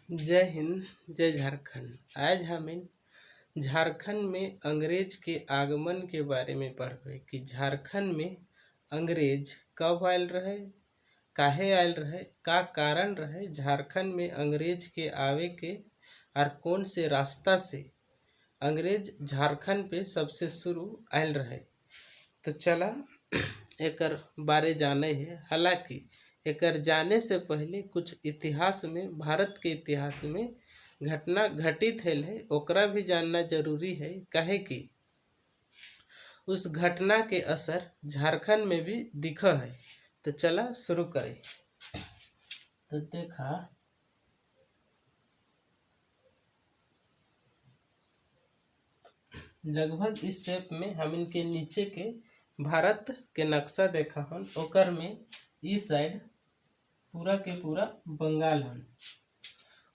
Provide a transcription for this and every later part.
जय हिंद, जय झारखंड। आज हम झारखंड में अंग्रेज के आगमन के बारे में पढ़बे कि झारखंड में अंग्रेज कब आयल रहे, काहे आयल रहे, का कारण रहे झारखंड में अंग्रेज के आवे के, और कौन से रास्ता से अंग्रेज झारखंड पे सबसे शुरू आयल रहे। तो चला एकर बारे जाने है। हालांकि एकर जाने से पहले कुछ इतिहास में, भारत के इतिहास में घटना घटित है ओकरा भी जानना जरूरी है। काहे कि उस घटना के असर झारखंड में भी दिखा है। तो चला शुरू करें। तो देखा, लगभग इस शेप में हम इनके नीचे के भारत के नक्शा देखा हन। ओकर में इस साइड पूरा के पूरा बंगाल हन।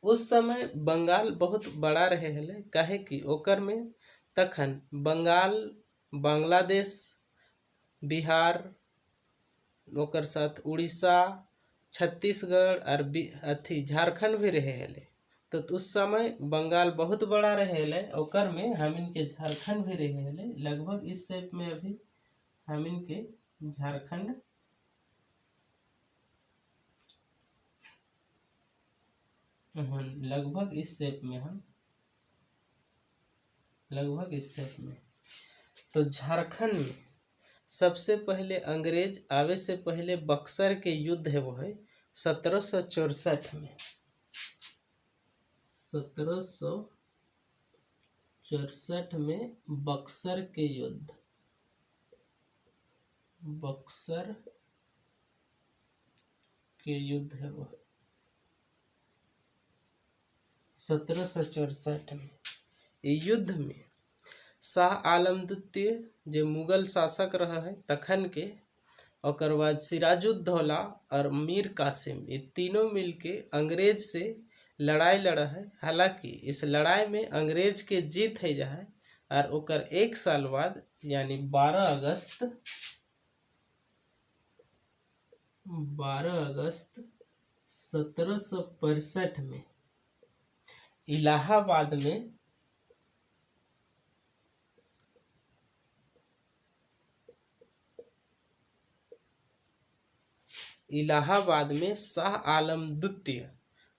उस समय बंगाल बहुत बड़ा रहे हले। काहे कि ओकर में तखन बंगाल, बांग्लादेश, बिहार, ओकर साथ उड़ीसा, छत्तीसगढ़ और झारखंड भी रहे हले। तो उस समय बंगाल बहुत बड़ा रहे हले। ओकर में हम इनके झारखंड भी रहे हले। लगभग इस शेप में अभी हम इनके झारखंड लगभग इस शेप में तो झारखंड में सबसे पहले अंग्रेज आवे से पहले बक्सर के युद्ध है, वो है 1764 में। 1764 में बक्सर के युद्ध, बक्सर के युद्ध है वो 1764 में। युद्ध में शाह आलम द्वितीय जो मुगल शासक रहा है तखन के, और बाद सिराजुद्दौला और मीर कासिम, ये तीनों मिलके अंग्रेज से लड़ाई लड़ा है। हालांकि इस लड़ाई में अंग्रेज के जीत है जा है। और ओकर एक साल बाद यानी 12 अगस्त 1765 में इलाहाबाद में शाह आलम द्वितीय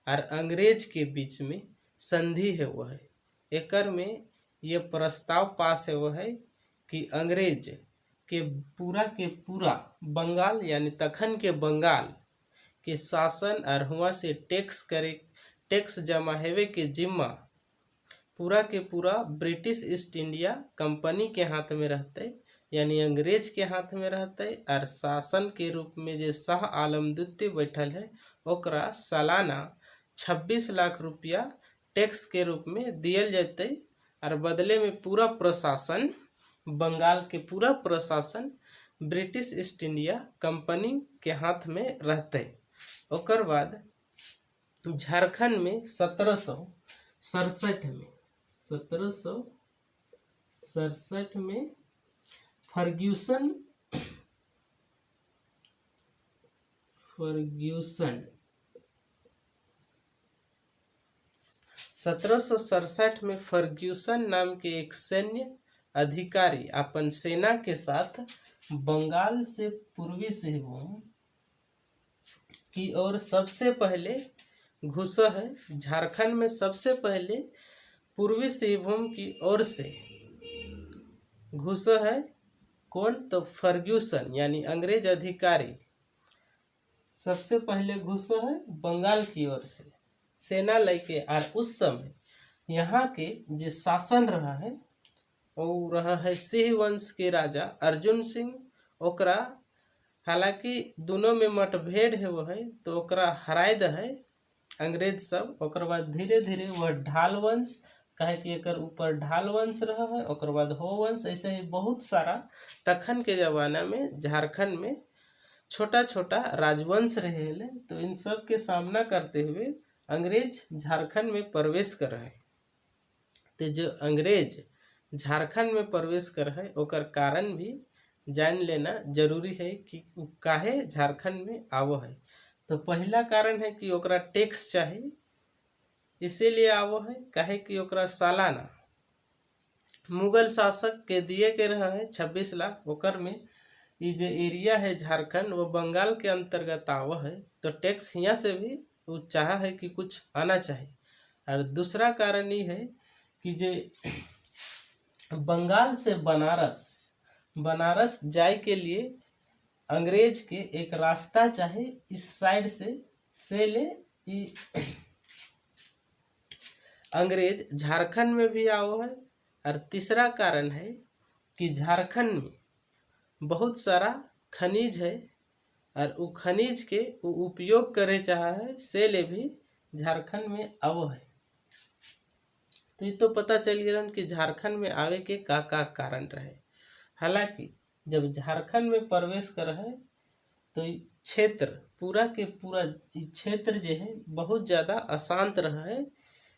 और अंग्रेज के बीच में संधि है वो है। एकर में ये प्रस्ताव पास है वो है कि अंग्रेज के पूरा बंगाल यानी तखन के बंगाल के शासन और हुआ से टैक्स जमा हेवे के जिम्मा पूरा के पूरा ब्रिटिश ईस्ट इंडिया कंपनी के हाथ में रहते, यानी अंग्रेज के हाथ में रहते। और शासन के रूप में जो शाह आलम द्वितीय बैठल है ओकरा सालाना 26 लाख रुपया टैक्स के रूप में दियल जाते। और बदले में पूरा प्रशासन, बंगाल के पूरा प्रशासन ब्रिटिश ईस्ट इंडिया कंपनी के हाथ में रहते। ओकर बाद झारखंड में 1767 में फर्ग्यूसन 1767 में फर्ग्यूसन नाम के एक सैन्य अधिकारी अपन सेना के साथ बंगाल से पूर्वी सिंहभूम की ओर सबसे पहले घुसा है। झारखंड में सबसे पहले पूर्वी सिंहभूम की ओर से घुसा है कौन? तो फर्ग्यूसन यानी अंग्रेज अधिकारी सबसे पहले घुसा है बंगाल की ओर से सेना लेके। और उस समय यहाँ के जो शासन रहा है वो रहा है सिंह वंश के राजा अर्जुन सिंह। ओकरा हालांकि दोनों में मतभेद है वो है, तो ओकरा हराय द है अंग्रेज सब। ओकर बाद धीरे धीरे वह ढाल वंश, कहे कि एकर ऊपर ढाल वंश रहा है, ओकर बाद हो वंश, ऐसे ही बहुत सारा तखन के जमाना में झारखंड में छोटा छोटा राजवंश रहे। तो इन सब के सामना करते हुए अंग्रेज झारखंड में प्रवेश कर रहे। तो जो अंग्रेज झारखंड में प्रवेश कर है ओकर कारण भी जान लेना जरूरी है कि काहे झारखंड में आवो है। तो पहला कारण है कि ओकरा टैक्स चाहिए, इसीलिए आवो है काहे कि ओकरा सालाना मुगल शासक के दिए के रहा है 26 लाख। ओकर में ये जो एरिया है झारखंड वो बंगाल के अंतर्गत आव है, तो टैक्स यहाँ से भी वो चाहा है कि कुछ आना चाहिए। और दूसरा कारण ये है कि जे बंगाल से बनारस जाए के लिए अंग्रेज के एक रास्ता चाहे इस साइड से ले अंग्रेज झारखंड में भी आओ है। और तीसरा कारण है कि झारखंड में बहुत सारा खनिज है और वो खनिज के वो उपयोग करे चाहा है से ले भी झारखंड में आवो है। तो ये तो पता चल गया कि झारखंड में आवे के का कारण रहे। हालांकि जब झारखंड में प्रवेश कर है तो क्षेत्र पूरा के पूरा क्षेत्र जो है बहुत ज़्यादा अशांत रहा है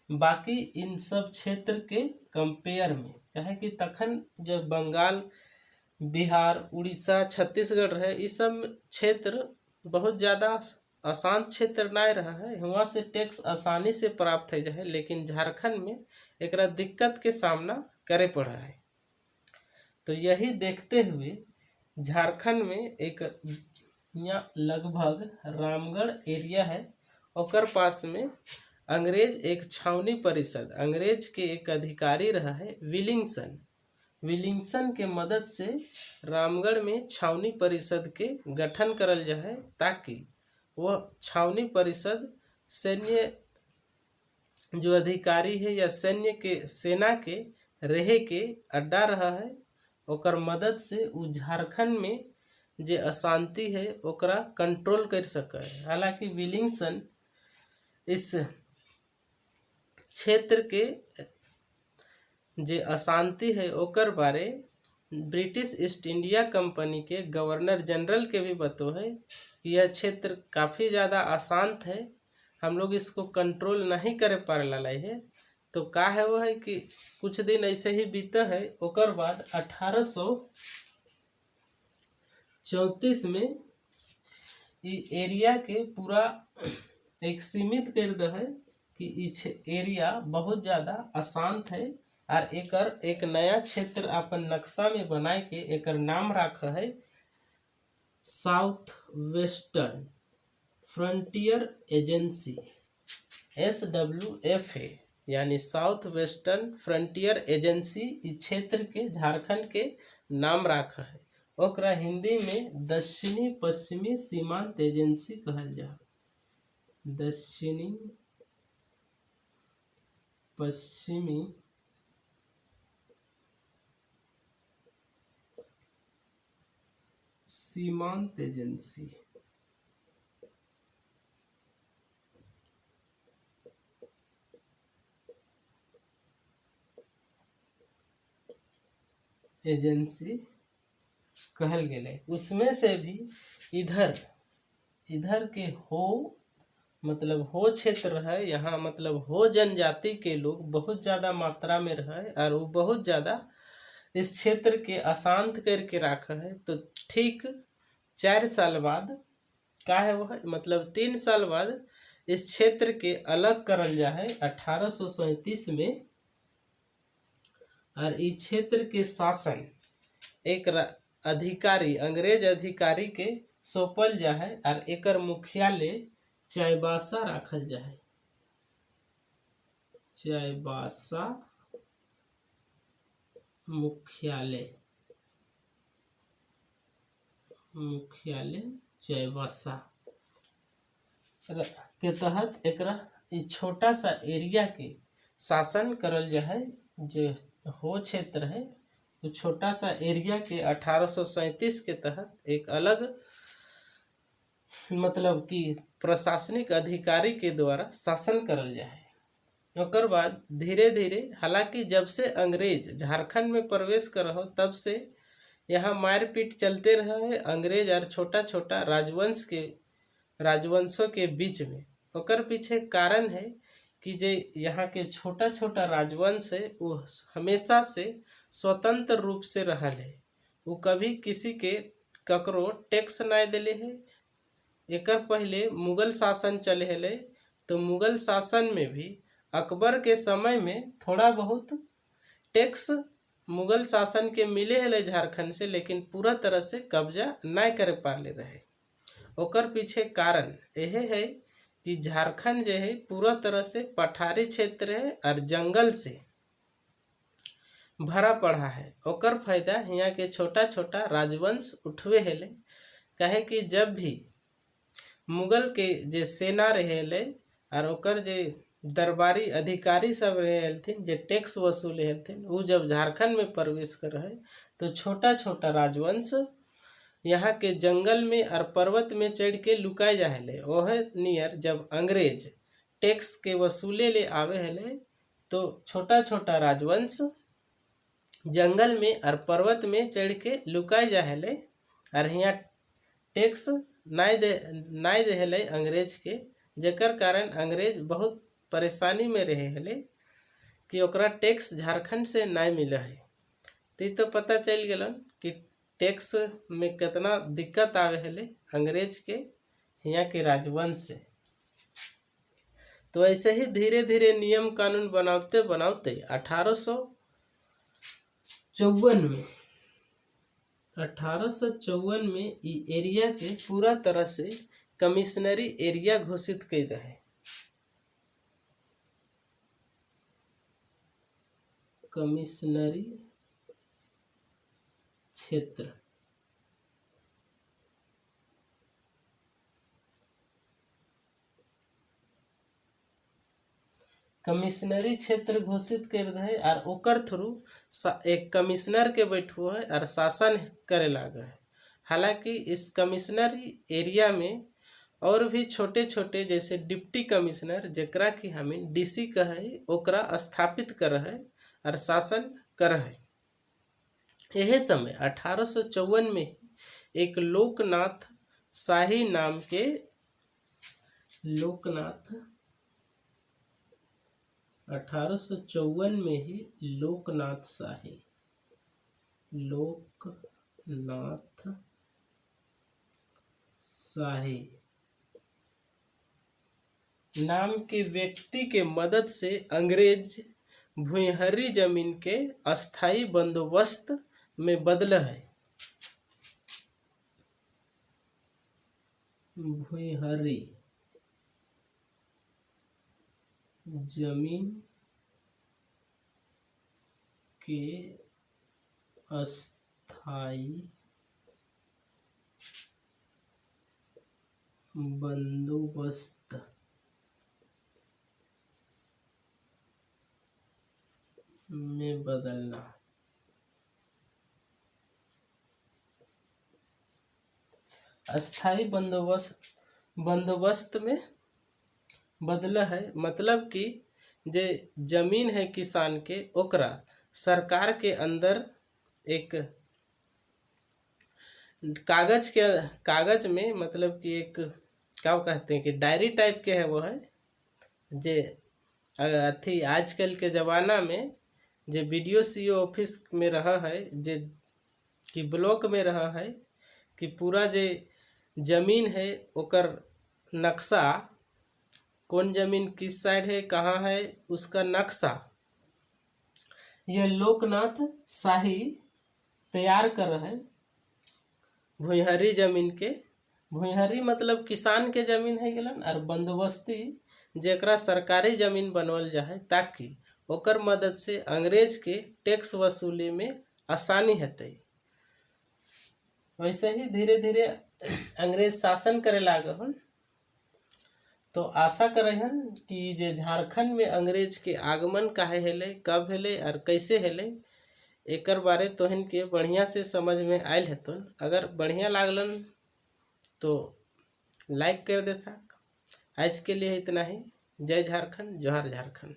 बाकी इन सब क्षेत्र के कंपेयर में। कहे कि तखन जब बंगाल, बिहार, उड़ीसा, छत्तीसगढ़ रहे इस सब क्षेत्र बहुत ज़्यादा अशांत क्षेत्र नहीं रहा है, वहाँ से टैक्स आसानी से प्राप्त हो जाए। लेकिन झारखंड में एक दिक्कत के सामना करे पड़ा है। तो यही देखते हुए झारखंड में एक यहाँ लगभग रामगढ़ एरिया है, ओकर पास में अंग्रेज एक छावनी परिषद, अंग्रेज के एक अधिकारी रहा है विलिंगसन के मदद से रामगढ़ में छावनी परिषद के गठन करल जाए ताकि वह छावनी परिषद सैन्य जो अधिकारी है या सेना के रहे के अड्डा रहा है, ओकर मदद से वो झारखंड में जे अशांति है ओकरा कंट्रोल कर सके। हालांकि विलिंगसन इस क्षेत्र के जे अशांति है ओकर बारे ब्रिटिश ईस्ट इंडिया कंपनी के गवर्नर जनरल के भी बतो है कि यह क्षेत्र काफ़ी ज़्यादा अशांत है, हम लोग इसको कंट्रोल नहीं कर पा रहे है। तो का है वो है कि कुछ दिन ऐसे ही बीता है। ओकर बाद 1834 में एरिया के पूरा एक सीमित कर दे है कि इस एरिया बहुत ज़्यादा अशांत है और एक नया क्षेत्र अपन नक्शा में बनाए के एकर नाम रखा है south western frontier agency SWFA, यानी साउथ वेस्टर्न फ्रंटियर एजेंसी इस क्षेत्र के झारखंड के नाम रखा है। ओकरा हिंदी में दक्षिणी पश्चिमी सीमांत एजेंसी कहल जा। दक्षिणी पश्चिमी सीमांत एजेंसी। कहल गए। उसमें से भी इधर के हो क्षेत्र है, यहाँ हो जनजाति के लोग बहुत ज़्यादा मात्रा में रहे और वो बहुत ज़्यादा इस क्षेत्र के अशांत करके रखा है। तो ठीक 4 साल बाद का है वो है 3 साल बाद इस क्षेत्र के अलग करल जा है 1837 में। और इस क्षेत्र के शासन एक अधिकारी, अंग्रेज अधिकारी के सौंपल जा है और एकर मुख्यालय चाईबासा रखल जा है। चाईबासा मुख्यालय चाईबासा के तहत एकरा छोटा सा एरिया के शासन करल जा है। जो हो क्षेत्र है तो छोटा सा एरिया के 1837 के तहत एक अलग कि प्रशासनिक अधिकारी के द्वारा शासन करल जाए। ओकर बाद धीरे धीरे, हालांकि जब से अंग्रेज झारखंड में प्रवेश कर हो तब से यहाँ मारपीट चलते रहा है अंग्रेज और छोटा छोटा राजवंशों के बीच में। ओकर पीछे कारण है कि जे यहाँ के छोटा छोटा राजवंश है वो हमेशा से स्वतंत्र रूप से रहल है, वो कभी किसी के ककरो टैक्स नहीं दिले है। एकर पहले मुगल शासन चले हले तो मुगल शासन में भी अकबर के समय में थोड़ा बहुत टैक्स मुगल शासन के मिले हले झारखंड से, लेकिन पूरा तरह से कब्जा नहीं करे पाले रहे। ओकर पीछे कारण यह है कि झारखंड जो है पूरा तरह से पठारी क्षेत्र है और जंगल से भरा पड़ा है। ओकर फायदा यहाँ के छोटा छोटा राजवंश उठवे हेले, कहे कि जब भी मुगल के जे सेना रहेले और ओकर जे दरबारी अधिकारी सब रहलथिन जे टैक्स वसूले हलथिन, वो जब झारखंड में प्रवेश कर रहे तो छोटा छोटा राजवंश यहाँ के जंगल में और पर्वत में चढ़ के लुकाए जा हले। ओह नियर जब अंग्रेज टैक्स के वसूले ले आवे हले तो छोटा छोटा राजवंश जंगल में और पर्वत में चढ़ के लुकाए जा हले और यहाँ टैक्स नहीं दे हले अंग्रेज के, जेकर कारण अंग्रेज बहुत परेशानी में रहे हले कि ओकरा टैक्स झारखंड से नहीं मिला है। तो पता चल गलन कि टैक्स में कितना दिक्कत आवे हले अंग्रेज के यहाँ के राजवंश से। तो ऐसे ही धीरे धीरे नियम कानून बनाते बनाते 1854 में ई एरिया के पूरा तरह से कमिश्नरी एरिया घोषित कर रहे। कमिश्नरी क्षेत्र घोषित कर रहे और ओकर थ्रू एक कमिश्नर के बैठो है और शासन करे लागे है। हालांकि इस कमिश्नरी एरिया में और भी छोटे छोटे जैसे डिप्टी कमिश्नर जेकरा कि हमें डीसी कहे ओकरा स्थापित कर है और शासन कर है। यह समय 1854 में एक लोकनाथ शाही नाम के 1854 में ही लोकनाथ शाही नाम के व्यक्ति के मदद से अंग्रेज भुइंहरी जमीन के अस्थाई बंदोबस्त में बदला है। भुइंहरी जमीन के अस्थाई बंदोबस्त में बदलना। अस्थाई बंदोबस्त में बदला है मतलब कि जे जमीन है किसान के ओकरा सरकार के अंदर एक कागज में मतलब कि एक क्या कहते हैं कि डायरी टाइप के है वो है जे अथी आजकल के ज़माना में जे BDO ऑफिस में रहा है जे कि ब्लॉक में रहा है कि पूरा जे जमीन है ओकर नक्शा कौन जमीन किस साइड है कहाँ है उसका नक्शा यह लोकनाथ शाही तैयार कर रहे हैं। भुइंहरी जमीन के भुइंहरी मतलब किसान के जमीन है गलन और बंदोबस्ती जेकरा सरकारी जमीन बनवल जाए ताकि ओकर मदद से अंग्रेज के टैक्स वसूली में आसानी हेतै। वैसे ही धीरे धीरे अंग्रेज शासन करे लागल। तो आशा करें कि जे झारखंड में अंग्रेज के आगमन काहे हेले कब हेले और कैसे हेले एकर बारे तोहन के बढ़िया से समझ में आयल हेतुन। अगर बढ़िया लागलन तो लाइक कर दे साक। आज के लिए इतना ही। जय झारखंड, जोहार झारखंड।